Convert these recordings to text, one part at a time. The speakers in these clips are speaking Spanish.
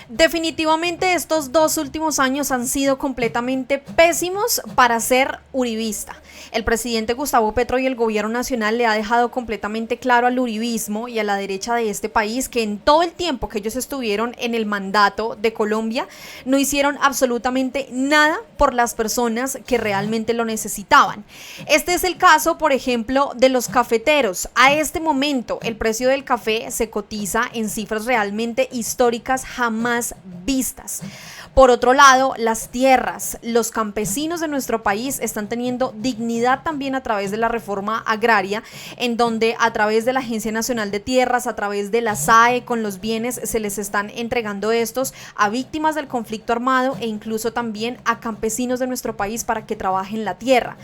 Definitivamente estos 2 últimos años han sido completamente pésimos para ser uribista. El presidente Gustavo Petro y el gobierno nacional le ha dejado completamente claro al uribismo y a la derecha de este país que en todo el tiempo que ellos estuvieron en el mandato de Colombia no hicieron absolutamente nada por las personas que realmente lo necesitaban. Este es el caso, por ejemplo, de los cafeteros. A este momento el precio del café se cotiza en cifras realmente históricas jamás vistas. Por otro lado, las tierras, los campesinos de nuestro país están teniendo dignidad también a través de la reforma agraria, en donde a través de la Agencia Nacional de Tierras, a través de la SAE, con los bienes se les están entregando estos a víctimas del conflicto armado e incluso también a campesinos de nuestro país para que trabajen la tierra.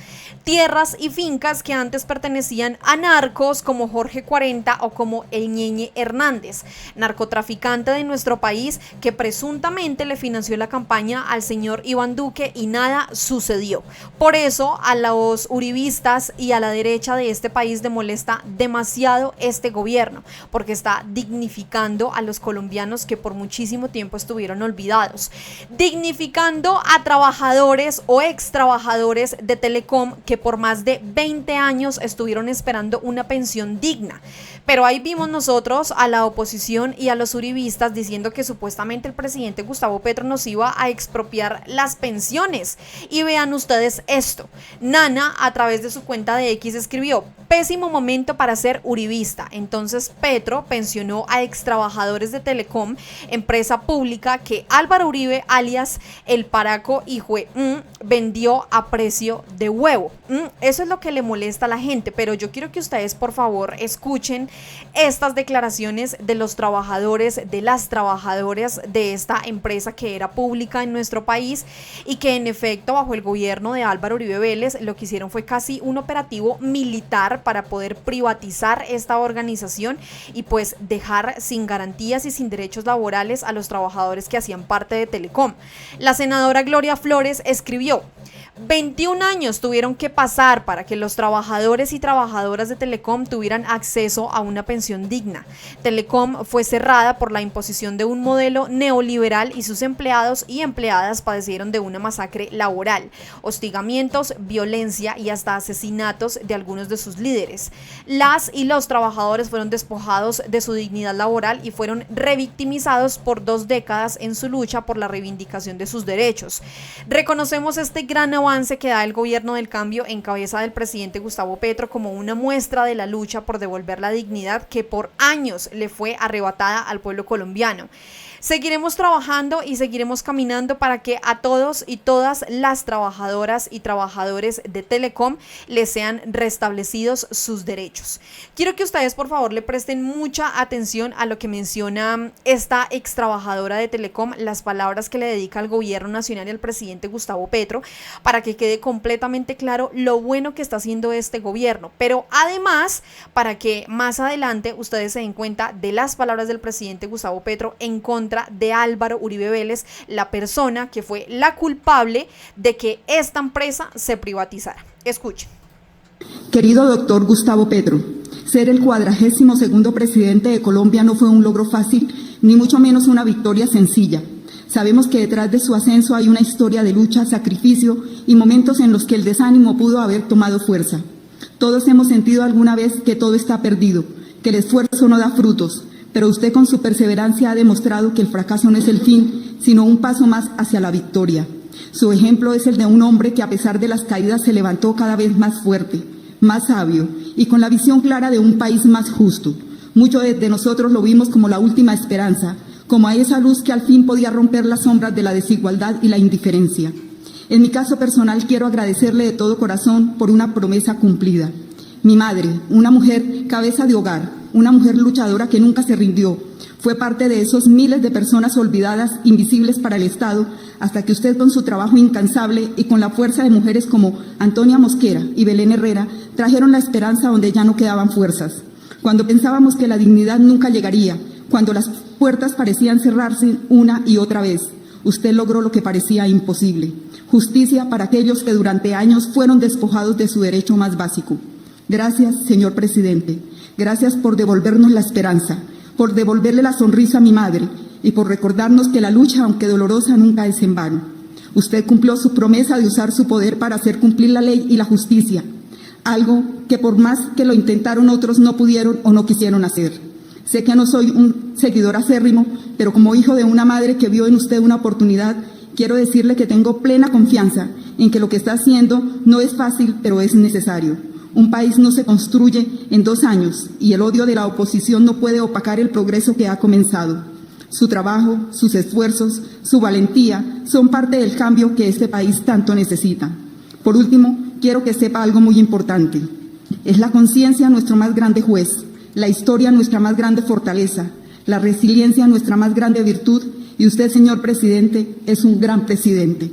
Tierras y fincas que antes pertenecían a narcos como Jorge 40 o como el Ñeñe Hernández, narcotraficante de nuestro país que presuntamente le financió la campaña al señor Iván Duque y nada sucedió. Por eso a los uribistas y a la derecha de este país le molesta demasiado este gobierno, porque está dignificando a los colombianos que por muchísimo tiempo estuvieron olvidados, dignificando a trabajadores o ex trabajadores de Telecom que por más de 20 años estuvieron esperando una pensión digna. Pero ahí vimos nosotros a la oposición y a los uribistas diciendo que supuestamente el presidente Gustavo Petro nos iba a expropiar las pensiones. Y vean ustedes esto. Nana a través de su cuenta de X escribió: pésimo momento para ser uribista. Entonces Petro pensionó a ex trabajadores de Telecom, empresa pública que Álvaro Uribe alias el Paraco Hijue vendió a precio de huevo. Eso es lo que le molesta a la gente, pero yo quiero que ustedes por favor escuchen estas declaraciones de los trabajadores, de las trabajadoras de esta empresa que era pública en nuestro país y que en efecto bajo el gobierno de Álvaro Uribe Vélez lo que hicieron fue casi un operativo militar para poder privatizar esta organización y pues dejar sin garantías y sin derechos laborales a los trabajadores que hacían parte de Telecom. La senadora Gloria Flores escribió: 21 años tuvieron que pasar para que los trabajadores y trabajadoras de Telecom tuvieran acceso a una pensión digna. Telecom fue cerrada por la imposición de un modelo neoliberal y sus empleados y empleadas padecieron de una masacre laboral, hostigamientos, violencia y hasta asesinatos de algunos de sus líderes. Las y los trabajadores fueron despojados de su dignidad laboral y fueron revictimizados por 2 décadas en su lucha por la reivindicación de sus derechos. Reconocemos este gran avance que da el gobierno del cambio en cabeza del presidente Gustavo Petro como una muestra de la lucha por devolver la dignidad que por años le fue arrebatada al pueblo colombiano. Seguiremos trabajando y seguiremos caminando para que a todos y todas las trabajadoras y trabajadores de Telecom les sean restablecidos sus derechos. Quiero que ustedes por favor le presten mucha atención a lo que menciona esta ex trabajadora de Telecom, las palabras que le dedica al gobierno nacional y al presidente Gustavo Petro, para que quede completamente claro lo bueno que está haciendo este gobierno, pero además para que más adelante ustedes se den cuenta de las palabras del presidente Gustavo Petro en contra de Álvaro Uribe Vélez, la persona que fue la culpable de que esta empresa se privatizara. Escuchen. Querido doctor Gustavo Petro, ser el 42º presidente de Colombia no fue un logro fácil, ni mucho menos una victoria sencilla. Sabemos que detrás de su ascenso hay una historia de lucha, sacrificio y momentos en los que el desánimo pudo haber tomado fuerza. Todos hemos sentido alguna vez que todo está perdido, que el esfuerzo no da frutos, pero usted con su perseverancia ha demostrado que el fracaso no es el fin, sino un paso más hacia la victoria. Su ejemplo es el de un hombre que a pesar de las caídas se levantó cada vez más fuerte, más sabio y con la visión clara de un país más justo. Muchos de nosotros lo vimos como la última esperanza, como a esa luz que al fin podía romper las sombras de la desigualdad y la indiferencia. En mi caso personal quiero agradecerle de todo corazón por una promesa cumplida. Mi madre, una mujer cabeza de hogar, una mujer luchadora que nunca se rindió, fue parte de esos miles de personas olvidadas, invisibles para el Estado, hasta que usted con su trabajo incansable y con la fuerza de mujeres como Antonia Mosquera y Belén Herrera trajeron la esperanza donde ya no quedaban fuerzas. Cuando pensábamos que la dignidad nunca llegaría, cuando las puertas parecían cerrarse una y otra vez, usted logró lo que parecía imposible: justicia para aquellos que durante años fueron despojados de su derecho más básico. Gracias, señor presidente. Gracias por devolvernos la esperanza, por devolverle la sonrisa a mi madre y por recordarnos que la lucha, aunque dolorosa, nunca es en vano. Usted cumplió su promesa de usar su poder para hacer cumplir la ley y la justicia, algo que por más que lo intentaron otros no pudieron o no quisieron hacer. Sé que no soy un seguidor acérrimo, pero como hijo de una madre que vio en usted una oportunidad, quiero decirle que tengo plena confianza en que lo que está haciendo no es fácil, pero es necesario. Un país no se construye en 2 años y el odio de la oposición no puede opacar el progreso que ha comenzado. Su trabajo, sus esfuerzos, su valentía son parte del cambio que este país tanto necesita. Por último, quiero que sepa algo muy importante. Es la conciencia nuestro más grande juez, la historia nuestra más grande fortaleza, la resiliencia nuestra más grande virtud, y usted, señor presidente, es un gran presidente.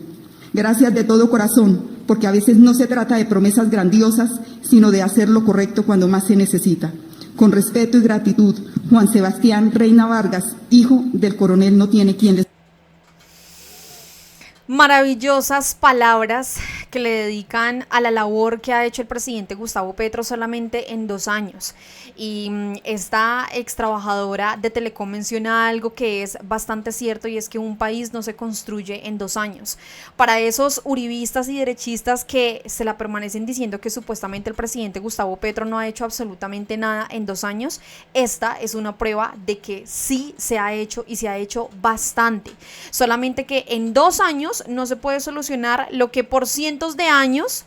Gracias de todo corazón, porque a veces no se trata de promesas grandiosas, sino de hacer lo correcto cuando más se necesita. Con respeto y gratitud, Juan Sebastián Reina Vargas, hijo del coronel No Tiene Quien les... Maravillosas palabras que le dedican a la labor que ha hecho el presidente Gustavo Petro solamente en 2 años. Y esta ex trabajadora de Telecom menciona algo que es bastante cierto, y es que un país no se construye en 2 años. Para esos uribistas y derechistas que se la permanecen diciendo que supuestamente el presidente Gustavo Petro no ha hecho absolutamente nada en 2 años, esta es una prueba de que sí se ha hecho, y se ha hecho bastante. Solamente que en 2 años no se puede solucionar lo que por cientos de años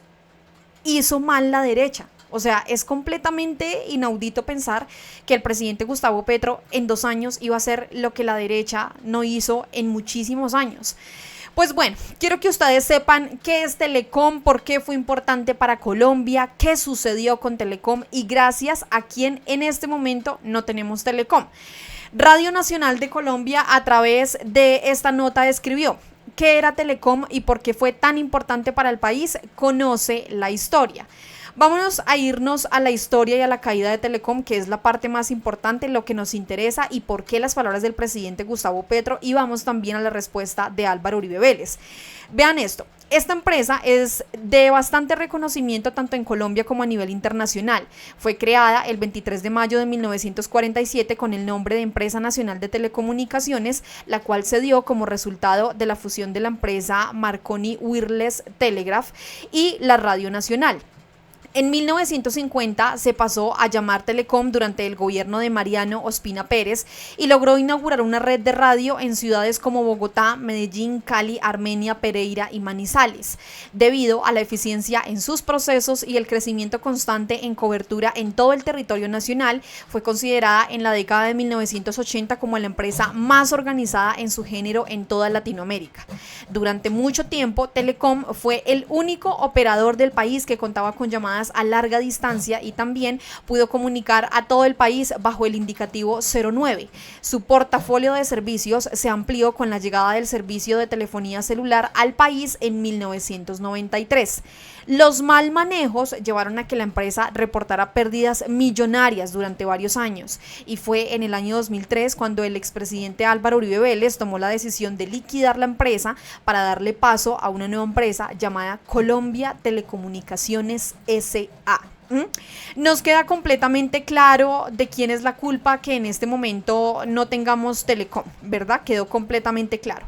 hizo mal la derecha. O sea, es completamente inaudito pensar que el presidente Gustavo Petro en 2 años iba a hacer lo que la derecha no hizo en muchísimos años. Pues bueno, quiero que ustedes sepan qué es Telecom, por qué fue importante para Colombia, qué sucedió con Telecom y gracias a quién en este momento no tenemos Telecom. Radio Nacional de Colombia, a través de esta nota, escribió: ¿qué era Telecom y por qué fue tan importante para el país? Conoce la historia. Vámonos a irnos a la historia y a la caída de Telecom, que es la parte más importante, lo que nos interesa y por qué las palabras del presidente Gustavo Petro, y vamos también a la respuesta de Álvaro Uribe Vélez. Vean esto. Esta empresa es de bastante reconocimiento tanto en Colombia como a nivel internacional. Fue creada el 23 de mayo de 1947 con el nombre de Empresa Nacional de Telecomunicaciones, la cual se dio como resultado de la fusión de la empresa Marconi Wireless Telegraph y la Radio Nacional. En 1950 se pasó a llamar Telecom durante el gobierno de Mariano Ospina Pérez y logró inaugurar una red de radio en ciudades como Bogotá, Medellín, Cali, Armenia, Pereira y Manizales. Debido a la eficiencia en sus procesos y el crecimiento constante en cobertura en todo el territorio nacional, fue considerada en la década de 1980 como la empresa más organizada en su género en toda Latinoamérica. Durante mucho tiempo, Telecom fue el único operador del país que contaba con llamadas a larga distancia y también pudo comunicar a todo el país bajo el indicativo 09. Su portafolio de servicios se amplió con la llegada del servicio de telefonía celular al país en 1993. Los mal manejos llevaron a que la empresa reportara pérdidas millonarias durante varios años, y fue en el año 2003 cuando el expresidente Álvaro Uribe Vélez tomó la decisión de liquidar la empresa para darle paso a una nueva empresa llamada Colombia Telecomunicaciones S.A. Nos queda completamente claro de quién es la culpa que en este momento no tengamos Telecom, ¿verdad? Quedó completamente claro.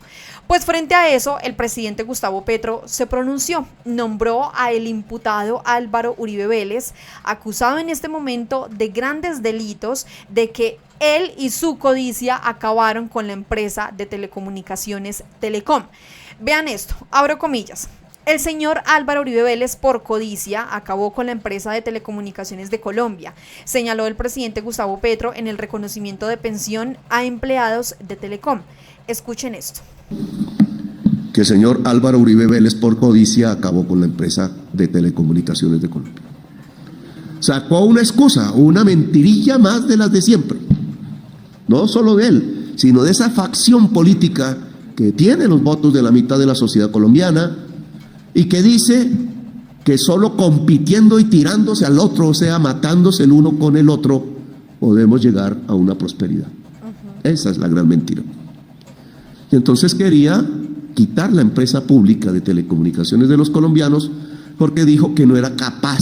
Pues frente a eso, el presidente Gustavo Petro se pronunció, nombró a el imputado Álvaro Uribe Vélez, acusado en este momento de grandes delitos, de que él y su codicia acabaron con la empresa de telecomunicaciones Telecom. Vean esto, abro comillas. El señor Álvaro Uribe Vélez, por codicia, acabó con la empresa de telecomunicaciones de Colombia, señaló el presidente Gustavo Petro en el reconocimiento de pensión a empleados de Telecom. Escuchen esto. Que el señor Álvaro Uribe Vélez, por codicia, acabó con la empresa de telecomunicaciones de Colombia. Sacó una excusa, una mentirilla más de las de siempre. No solo de él, sino de esa facción política que tiene los votos de la mitad de la sociedad colombiana y que dice que solo compitiendo y tirándose al otro, o sea, matándose el uno con el otro, podemos llegar a una prosperidad. Esa es la gran mentira. Y entonces quería quitar la empresa pública de telecomunicaciones de los colombianos porque dijo que no era capaz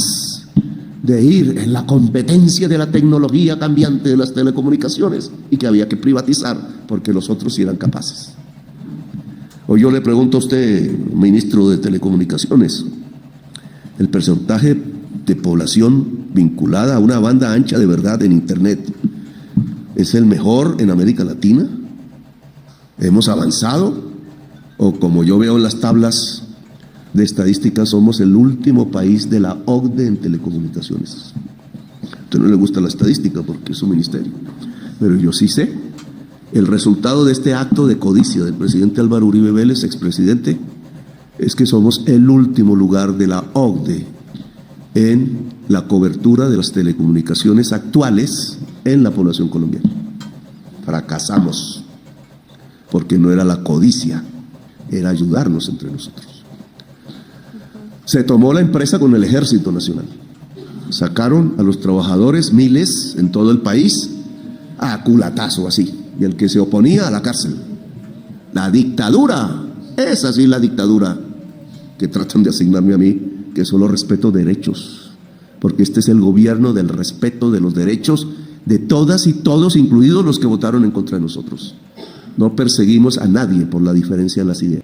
de ir en la competencia de la tecnología cambiante de las telecomunicaciones y que había que privatizar porque los otros sí eran capaces. Hoy yo le pregunto a usted, ministro de Telecomunicaciones, el porcentaje de población vinculada a una banda ancha de verdad en Internet es el mejor en América Latina. ¿Hemos avanzado? O como yo veo en las tablas de estadísticas, somos el último país de la OCDE en telecomunicaciones. A usted no le gusta la estadística porque es su ministerio, pero yo sí sé. El resultado de este acto de codicia del presidente Álvaro Uribe Vélez, expresidente, es que somos el último lugar de la OCDE en la cobertura de las telecomunicaciones actuales en la población colombiana. Fracasamos, porque no era la codicia, era ayudarnos entre nosotros. Se tomó la empresa con el Ejército Nacional. Sacaron a los trabajadores, miles en todo el país, a culatazo así. Y el que se oponía a la cárcel. La dictadura, esa sí es la dictadura que tratan de asignarme a mí, que solo respeto derechos, porque este es el gobierno del respeto de los derechos de todas y todos, incluidos los que votaron en contra de nosotros. No perseguimos a nadie por la diferencia en las ideas.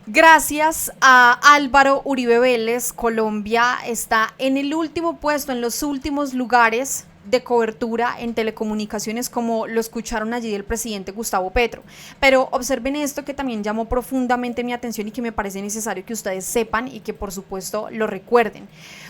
Gracias a Álvaro Uribe Vélez, Colombia está en el último puesto, en los últimos lugares de cobertura en telecomunicaciones, como lo escucharon allí del presidente Gustavo Petro. Pero observen esto que también llamó profundamente mi atención y que me parece necesario que ustedes sepan y que por supuesto lo recuerden.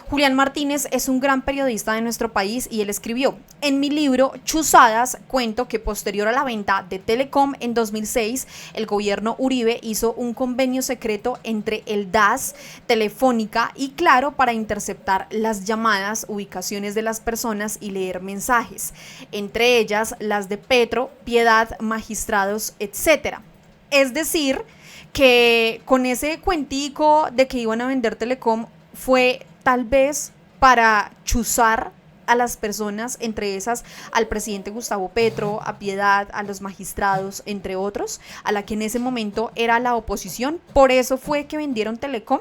Julián Martínez es un gran periodista de nuestro país y él escribió: en mi libro Chuzadas cuento que posterior a la venta de Telecom en 2006, el gobierno Uribe hizo un convenio secreto entre el DAS, Telefónica y Claro para interceptar las llamadas, ubicaciones de las personas y leer mensajes, entre ellas las de Petro, Piedad, magistrados, etc. Es decir, que con ese cuentico de que iban a vender Telecom fue tal vez para chuzar a las personas, entre esas al presidente Gustavo Petro, a Piedad, a los magistrados, entre otros, a la que en ese momento era la oposición. Por eso fue que vendieron Telecom.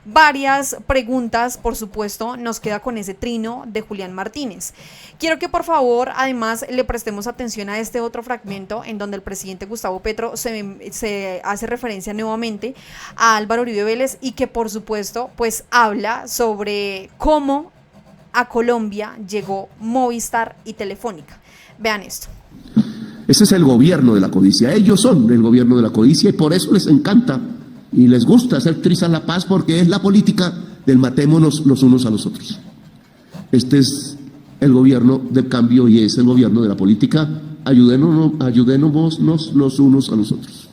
Varias preguntas, por supuesto, nos queda con ese trino de Julián Martínez. Quiero que por favor, además, le prestemos atención a este otro fragmento en donde el presidente Gustavo Petro se hace referencia nuevamente a Álvaro Uribe Vélez y que por supuesto, pues habla sobre cómo a Colombia llegó Movistar y Telefónica. Vean esto. Ese es el gobierno de la codicia. Ellos son el gobierno de la codicia y por eso les encanta y les gusta hacer trizas la paz, porque es la política del matémonos los unos a los otros. Este es el gobierno del cambio y es el gobierno de la política. Ayudémonos los unos a los otros.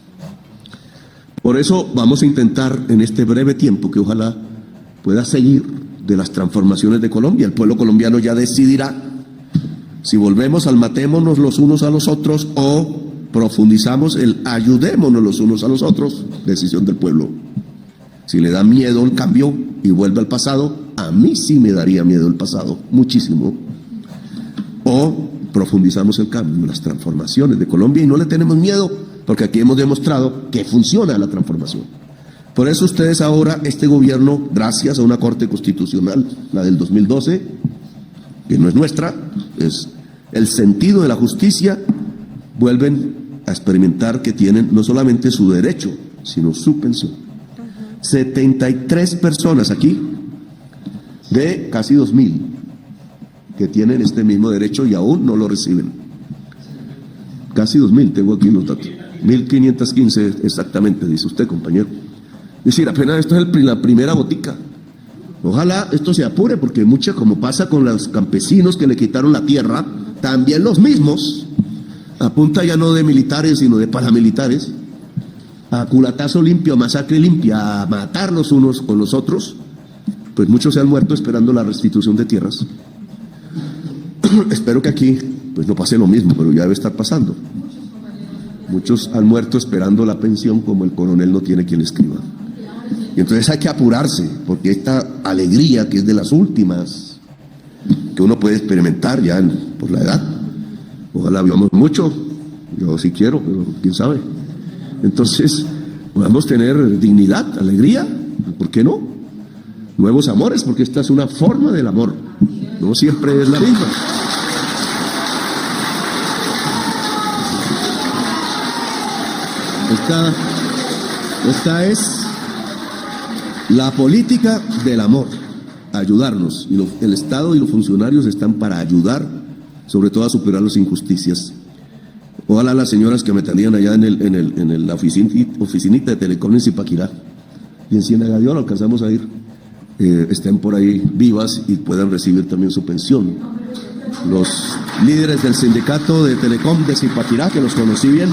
Por eso vamos a intentar en este breve tiempo, que ojalá pueda seguir, de las transformaciones de Colombia. El pueblo colombiano ya decidirá si volvemos al matémonos los unos a los otros o profundizamos el ayudémonos los unos a los otros. Decisión del pueblo. Si le da miedo el cambio y vuelve al pasado, a mí sí me daría miedo el pasado, muchísimo. O profundizamos el cambio, las transformaciones de Colombia, y no le tenemos miedo, porque aquí hemos demostrado que funciona la transformación. Por eso ustedes ahora, este gobierno, gracias a una Corte Constitucional, la del 2012, que no es nuestra, es el sentido de la justicia, vuelven a experimentar que tienen no solamente su derecho, sino su pensión. 73 personas aquí, de casi 2.000, que tienen este mismo derecho y aún no lo reciben. Casi 2.000, tengo aquí los datos. 1.515 exactamente, dice usted, compañero. Es decir, apenas esto es la primera botica. Ojalá esto se apure, porque mucha, como pasa con los campesinos que le quitaron la tierra, también los mismos, a punta ya no de militares, sino de paramilitares, a culatazo limpio, a masacre limpia, a matar los unos con los otros, pues muchos se han muerto esperando la restitución de tierras. Espero que aquí pues no pase lo mismo, pero ya debe estar pasando. Muchos han muerto esperando la pensión, como el coronel no tiene quien escriba. Y entonces hay que apurarse, porque esta alegría, que es de las últimas que uno puede experimentar ya por la edad, ojalá vivamos mucho, yo sí quiero, pero quién sabe. Entonces podamos tener dignidad, alegría, ¿por qué no? Nuevos amores, porque esta es una forma del amor, no siempre es la misma. Esta es la política del amor, ayudarnos. Y el Estado y los funcionarios están para ayudar, sobre todo a superar las injusticias. Ojalá las señoras que me atendían allá en la oficinita de Telecom en Zipaquirá y en Ciénaga de Oro, alcanzamos a ir, estén por ahí vivas y puedan recibir también su pensión. Los líderes del sindicato de Telecom de Zipaquirá, que los conocí bien,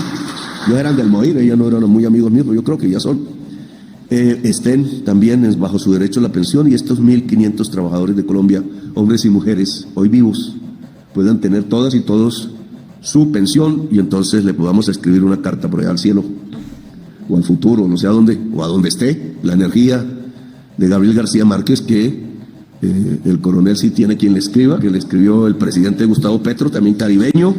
no eran del MOIR, ellos no eran muy amigos míos, pero yo creo que ya son, estén también bajo su derecho a la pensión, y estos 1.500 trabajadores de Colombia, hombres y mujeres, hoy vivos, puedan tener todas y todos su pensión, y entonces le podamos escribir una carta por allá al cielo, o al futuro, no sé a dónde, o a donde esté, la energía de Gabriel García Márquez, que el coronel sí tiene quien le escriba, que le escribió el presidente Gustavo Petro, también caribeño,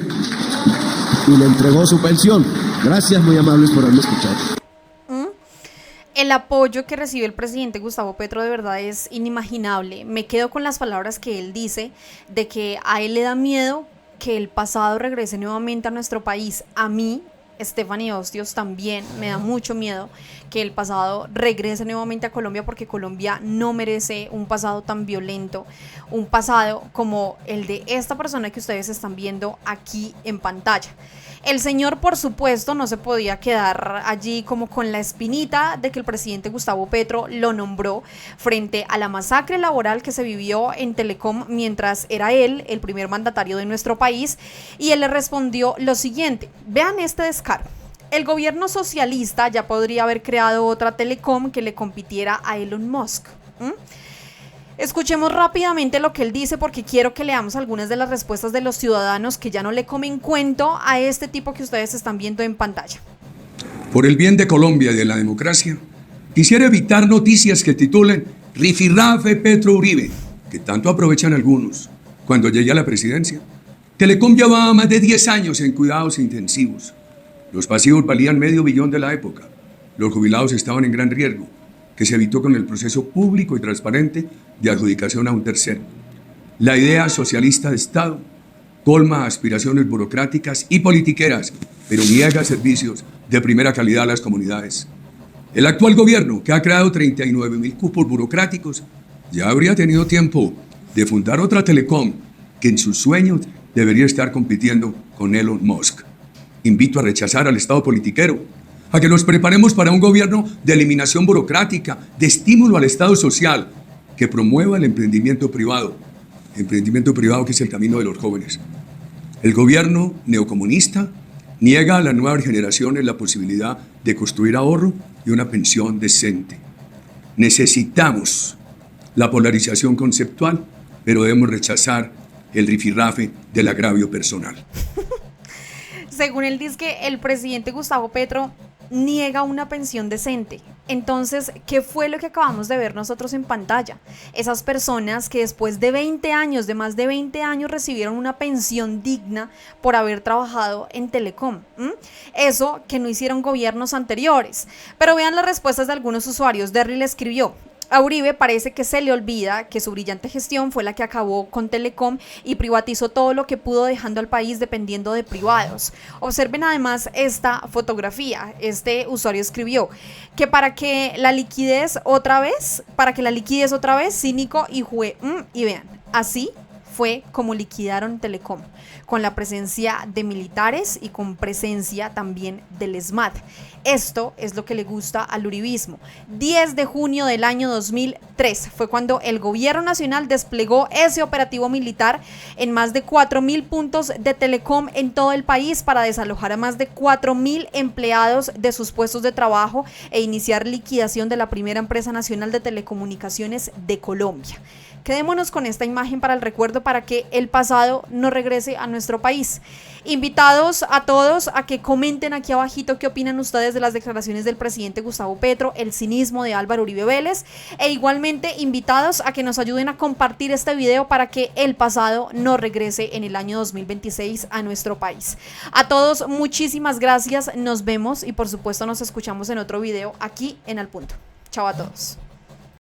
y le entregó su pensión. Gracias, muy amables por haberme escuchado. El apoyo que recibe el presidente Gustavo Petro de verdad es inimaginable. Me quedo con las palabras que él dice de que a él le da miedo que el pasado regrese nuevamente a nuestro país. A mí, Stephanie Hostios, también me da mucho miedo que el pasado regrese nuevamente a Colombia, porque Colombia no merece un pasado tan violento, un pasado como el de esta persona que ustedes están viendo aquí en pantalla. El señor, por supuesto, no se podía quedar allí como con la espinita de que el presidente Gustavo Petro lo nombró frente a la masacre laboral que se vivió en Telecom mientras era él el primer mandatario de nuestro país, y él le respondió lo siguiente. Vean este descaro. El gobierno socialista ya podría haber creado otra Telecom que le compitiera a Elon Musk. Escuchemos rápidamente lo que él dice, porque quiero que leamos algunas de las respuestas de los ciudadanos que ya no le comen cuento a este tipo que ustedes están viendo en pantalla. Por el bien de Colombia y de la democracia, quisiera evitar noticias que titulen Rifirrafe Petro Uribe, que tanto aprovechan algunos cuando llegue a la presidencia. Telecom llevaba más de 10 años en cuidados intensivos. Los pasivos valían $500 millones de la época. Los jubilados estaban en gran riesgo, que se evitó con el proceso público y transparente de adjudicación a un tercero. La idea socialista de Estado colma aspiraciones burocráticas y politiqueras, pero niega servicios de primera calidad a las comunidades. El actual gobierno, que ha creado 39.000 cupos burocráticos, ya habría tenido tiempo de fundar otra Telecom que en sus sueños debería estar compitiendo con Elon Musk. Invito a rechazar al Estado politiquero, a que nos preparemos para un gobierno de eliminación burocrática, de estímulo al Estado social, que promueva el emprendimiento privado que es el camino de los jóvenes. El gobierno neocomunista niega a las nuevas generaciones la posibilidad de construir ahorro y una pensión decente. Necesitamos la polarización conceptual, pero debemos rechazar el rifirrafe del agravio personal. Según él dice que el presidente Gustavo Petro niega una pensión decente. Entonces, ¿qué fue lo que acabamos de ver nosotros en pantalla? Esas personas que después de 20 años, de más de 20 años, recibieron una pensión digna por haber trabajado en Telecom. Eso que no hicieron gobiernos anteriores. Pero vean las respuestas de algunos usuarios. Derry le escribió: a Uribe parece que se le olvida que su brillante gestión fue la que acabó con Telecom y privatizó todo lo que pudo, dejando al país dependiendo de privados. Observen además esta fotografía. Este usuario escribió que para que la liquidez otra vez, cínico y vean, así fue como liquidaron Telecom, con la presencia de militares y con presencia también del SMAT. Esto es lo que le gusta al uribismo. 10 de junio del año 2003 fue cuando el gobierno nacional desplegó ese operativo militar en más de 4.000 puntos de Telecom en todo el país para desalojar a más de 4.000 empleados de sus puestos de trabajo e iniciar liquidación de la primera empresa nacional de telecomunicaciones de Colombia. Quedémonos con esta imagen para el recuerdo, para que el pasado no regrese a nuestro país. Invitados a todos a que comenten aquí abajito qué opinan ustedes de las declaraciones del presidente Gustavo Petro, el cinismo de Álvaro Uribe Vélez, e igualmente invitados a que nos ayuden a compartir este video para que el pasado no regrese en el año 2026 a nuestro país. A todos, muchísimas gracias, nos vemos y por supuesto nos escuchamos en otro video aquí en Al Punto. Chao a todos.